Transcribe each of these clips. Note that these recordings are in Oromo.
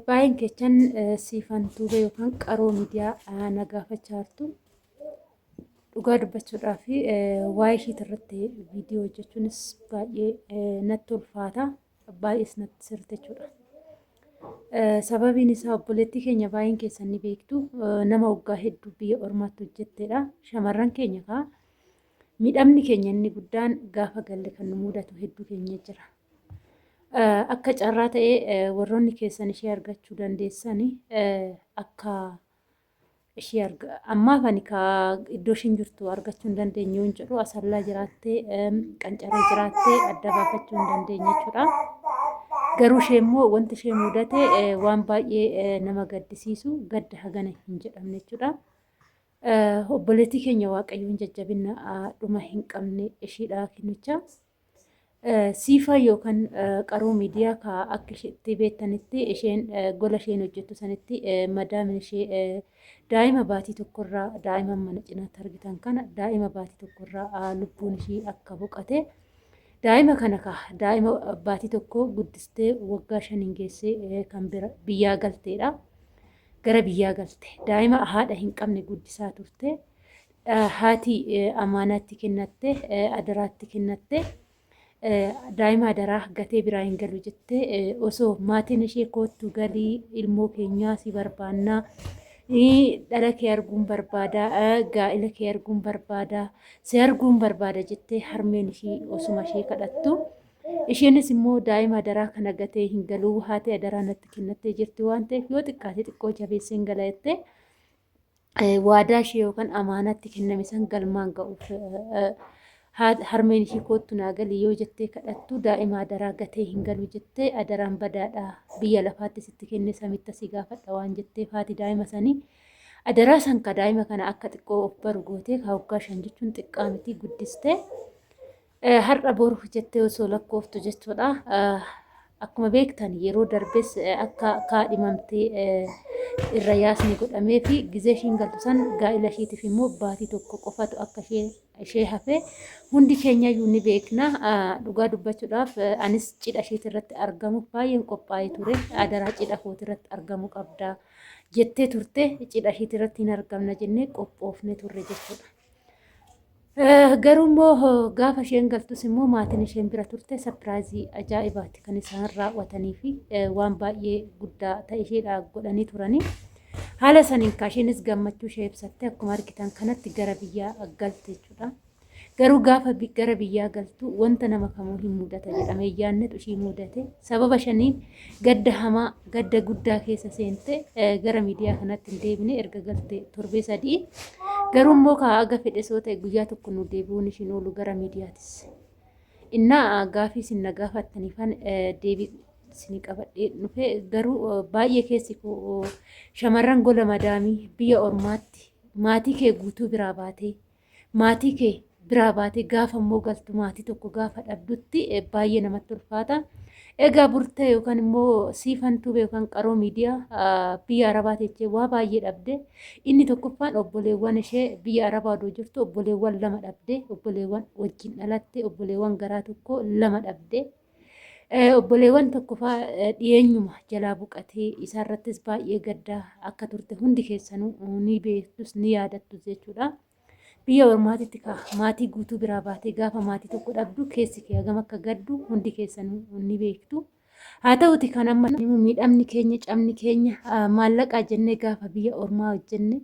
Baay'een keessan siifantuu yookaan qaroo miidiyaa nagaafachaa jirtu. Dhugaa dubbachuudhaa fi waa'ee isheet irratti viidiyoo hojjechuunis baay'ee natti ulfaata. Baay'ees natti sirte jechuudha. Sababiin isaa obboleettii keenya baay'een keessan ni beektu nama waggaa hedduu biyya ormaatti hojjetteedha. Shamarran keenya kaa miidhamni keenya inni guddaan gaafa galle kan nu mudatu hedduu keenya jira. Akka carraa ta'ee warroonni keessan ishee argachuu dandeessani akka ishee ammaaf ani iddoo ishiin jirtu argachuu hin dandeenye yoo jedhu asallaa jiraattee qancaree jiraattee adda baafachuu hin dandeenye jechuudha. Garuu ishee immoo wanti ishee mudate waan baay'ee nama gaddisiisu gadda hagana hin jedhamne jechuudha. Obboleettii keenya waaqayyoon jajjabina dhuma hin qabne ishiidhaa kennicha. Siifa yookaan qaroo miidiyaa akka isheetti beektanitti isheen gola isheen hojjettu sanitti madaamin ishee daa'ima baatii tokkorraa daa'ima mana cinaatti argitan kana daa'ima baatii tokkorraa lubbuun ishee akka boqate daa'ima kana daa'ima baatii tokko guddistee waggaa 5 geessee kan biyyaa galteedha. Gara biyyaa galte daa'ima haadha hin qabne guddisaa turte. Haati amaanaatti kennatte adaraatti kennatte. Daa'ima adaraa gatee biraa hin galu jettee osoo maatiin ishee koottu galii ilmoo keenyaa si barbaannaa dhala kee arguun barbaada gaa'ila kee arguun barbaada si arguun barbaada jettee harmeen ishee osuma ishee kadhattu. Isheenis immoo daa'ima adaraa kana gatee hin galuu haati adaraa natti kennattee jirti waan ta'eef yoo xiqqaate xiqqoo jabeessee hin gala jettee waadaa ishee yookaan amaanaatti kenname san galmaan ga'uuf harmeen ishee koottu naa galii yoo jettee kadhattu daa'ima adaraa gatee hin galu jettee adaraan badaadha biyya lafaatti sitti kenne samitti si gaafadha waan jetteef haati daa'ima sanii adaraa san ka daa'ima kana akka xiqqoo of baru gootee waggaa 5 jechuun xiqqaa miti guddistee har'a boru jettee osoo lakkooftu jechuudha. Akkuma beektan yeroo darbes akka kaadhimamtee irra yaasni godhamee fi gizee ishiin galtu san gaa'ila isheetiif immoo baatii tokko qofatu akka ishee hafe hundi keenya iyyuu ni beekna. Dhugaa dubbachuudhaaf anis cidha isheet irratti argamu baay'een qophaa'ee ture. Adaraa cidha kooti irratti argamu qabda jettee turte cidha isheet irratti hin argamna jennee qophoofne turre jechuudha. Garuu immoo gaafa isheen galtus immoo maatiin isheen bira turte sapiraayizii ajaa'ibaatti kan isaan raawwatanii fi waan baay'ee guddaa ta'e isheedhaa godhanii turanii. Haala saniin isheenis gammachuu ishee ibsatte akkuma argitan kanatti gara biyyaa galte jechuudha. Garuu gaafa gara biyyaa galtu wanta nama kamuu hin mudata jedhamee yaannetu ishii mudate. Sababa shaniin gadda hamaa gadda guddaa keessa seente gara miidiyaa kanatti hin deebine erga galte torbee 3. Garuu immoo aga fedhe soo ta'e guyyaa tokko nu deebi'uun ishiin oolu gara miidiyaatis. Innaa gaafii isin na gaafattaniifan deebii isin qabadhee dhufe garuu baay'ee keessi shamarran gola madaamii biyya ormaatti maatii kee guutuu biraa baatee maatii kee biraa baatee gaafa immoo galtu maatii tokko gaafa dhabdutti baay'ee namatti ulfaata. Egaa burtee yookaan immoo siifantuu yookaan qaroo miidiyaa biyya arabaa teessee waa baay'ee dhabde inni tokkoffaan obboleewwan ishee biyya arabaa odoo jirtu obboleewwan 2 dhabde obboleewwan wajjin dhalatte obboleewwan garaa tokko 2 dhabde obboleewwan tokkoffaa dhiyeenyuma jalaa buqatee isaarrattis baay'ee gaddaa akka turte hundi keessanuu ni beektus ni yaadattu jechuudha. Biyya ormaatitti maatii guutuu biraa baatee gaafa maatii tokko dhabdu keessi kee hagam akka gaddu hundi keessanuu ni beektu. Haa ta'uti kan amma miidhamni keenya cabni keenya maallaqaa jennee gaafa biyya ormaa hojjenne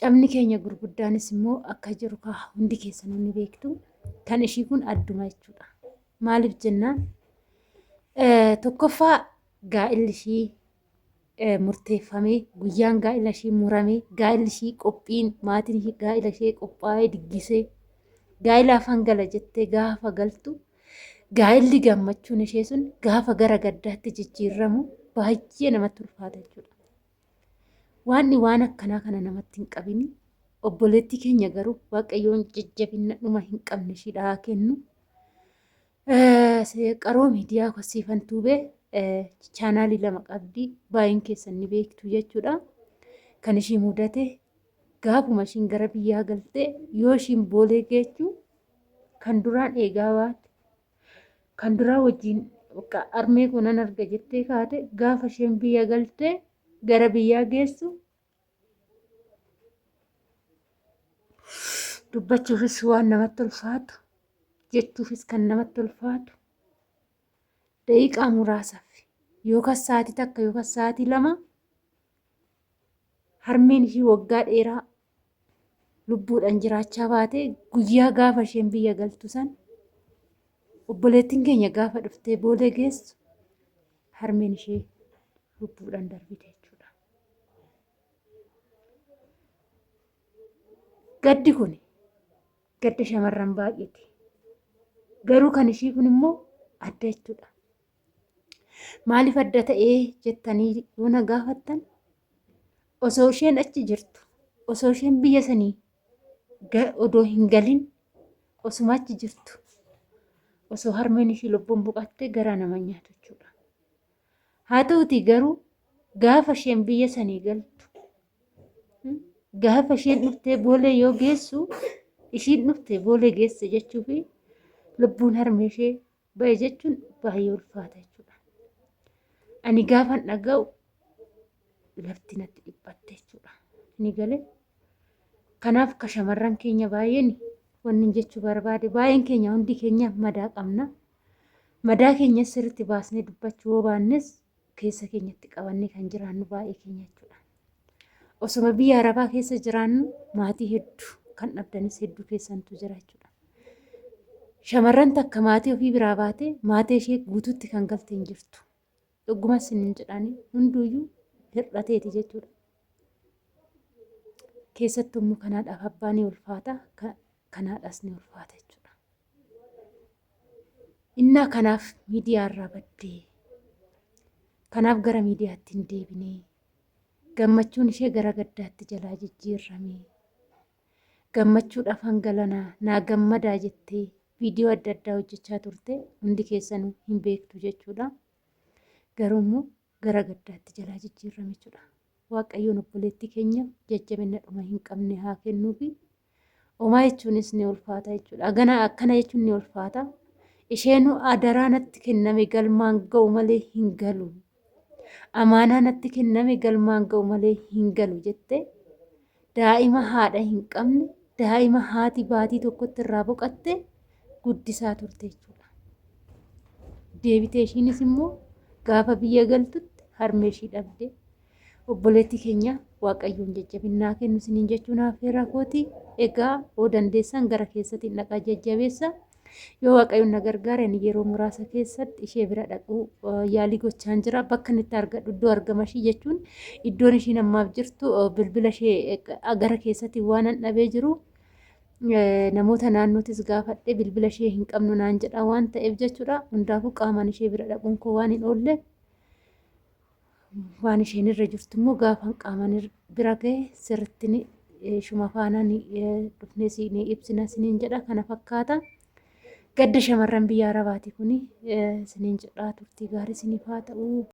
cabni keenya gurguddaanis immoo akka jiru hundi keessanuu ni beektu. Kan ishii kun adduma jechuudha. Maaliif jennaan tokkoffaa gaa'illi ishii murteeffamee guyyaan gaa'ila ishee muramee gaa'illi ishee qophiin maatiin ishee gaa'ila ishee qophaa'ee diggisee gaa'ila afaan gala jettee gaafa galtu gaa'illi gammachuun ishee sun gaafa gara gaddaatti jijjiirramu baay'ee namatti ulfaata jechuudha. Waan akkanaa kana namatti hin qabini. Obboleettii keenya garuu waaqayyoon jajjabina dhuma hin qabne ishiidhaa kennu. Qaroo miidiyaa siifantuu chaanaalii 2 qabdi baay'een keessan ni beektu jechuudha. Kan ishii mudate gaafuma ishiin gara biyyaa galte yoo ishiin boolee geechuu kan duraan eegaa waan kan duraa wajjin armee kunan arga jettee kaate gaafa isheen biyya galtee gara biyyaa geessu dubbachuufis waan namatti ulfaatu jechuufis kan namatti ulfaatu daqiiqaa muraasaaf yookaan sa'aatii takka yookaan sa'aatii lama harmeen ishii waggaa dheeraa lubbuudhaan jiraachaa baate guyyaa gaafa isheen biyya galtu san obboleettiin keenya gaafa dhuftee boolee geessu harmeen ishee lubbuudhaan darbite jechuudha. Gaddi kun gadda shamarran baay'eeti. Garuu kan ishii kun immoo adda jechuudha. Maaliif adda ta'ee jettanii yoo na gaafattan osoo isheen achi jirtu osoo isheen biyya sanii odoo hin galin osuma achi jirtu osoo harmeen ishii lubbuun boqattee garaa nama nyaatu jechuudha. Haa ta'uti garuu gaafa isheen biyya sanii galtu gaafa isheen dhuftee boolee yoo geessu ishiin dhuftee boolee geesse jechuu fi lubbuun harmee ishee ba'e jechuun baay'ee ulfaata jechuudha. Ani gaafan dhaga'u lafti natti dhiphatte jechuudha. Ni galee kanaaf ka shamarran keenya baay'een wanni jechuu barbaade baay'een keenya hundi keenya madaa qabna. Madaa keenya sirriitti baasnee dubbachuu yoo baannes keessa keenyatti qabannee kan jiraannu baay'ee keenya jechuudha. Osuma biyya Arabaa keessa jiraannu maatii hedduu kan dhabdanis hedduu keessantu jira jechuudha. Shamarran takka maatii ofii biraa baatee maatii ishee guutuutti kan galte hin jirtu. Dhuguma sinin jedhanii hunduuyyuu hir'ateeti jechuudha. Keessattuu immoo kanaadhaaf abbaan ni ulfaata, kanaadhaas ni ulfaata jechuudha. Innaa kanaaf miidiyaa irraa baddee, kanaaf gara miidiyaatti hin deebinee, gammachuun ishee gara gaddaatti jalaa jijjiirramee, gammachuudhaaf hangalanaa naa gammadaa jettee viidiyoo adda addaa hojjechaa turte hundi keessanuu hin beektu jechuudha. Garuu immoo gara gaddaatti jalaa jijjiirrame jechuudha. Waaqayyoon obboleettii keenya jajjabina dhuma hin qabne haa kennuufi homaa jechuunis ni ulfaata jechuudha. Akkana jechuun ni ulfaata. Isheenuu adaraa natti kenname galmaan ga'u malee hin galu. Amaanaa natti kenname galmaan ga'u malee hin galu jettee daa'ima haadha hin qabne daa'ima haati baatii tokkotti irraa boqatte guddisaa turte jechuudha. Deebitee ishiinis immoo gaafa biyya galtutti harmee ishii dhabde. Obboleettii keenya waaqayyoon jajjabinaa kennu isiniin jechuun affeerraa kooti. Egaa oo dandeessan gara keessatti dhaqaa jajjabeessa. Yoo waaqayyoon na gargaare yeroo muraasa keessatti ishee bira dhaquu yaalii gochaan jira. Bakka inni itti argadhu iddoo argama ishii jechuun iddoon ishiin ammaaf jirtu bilbila ishee gara keessatti waan an dhabee jiru namoota naannootis gaafadhe bilbila ishee hin qabnu naan jedha waan ta'eef jechuudha. Hundaafuu qaamaan ishee bira dhaquun koo waan hin oolle waan isheen irra jirtu immoo gaafa qaamaan bira gahe sirriitti shuma faana dhufnee ni ibsina isiniin jedha. Kana fakkaata. Gadda shamarran biyya Arabaati kuni isiniin jedha. Turtii gaarii isiniif haa ta'u.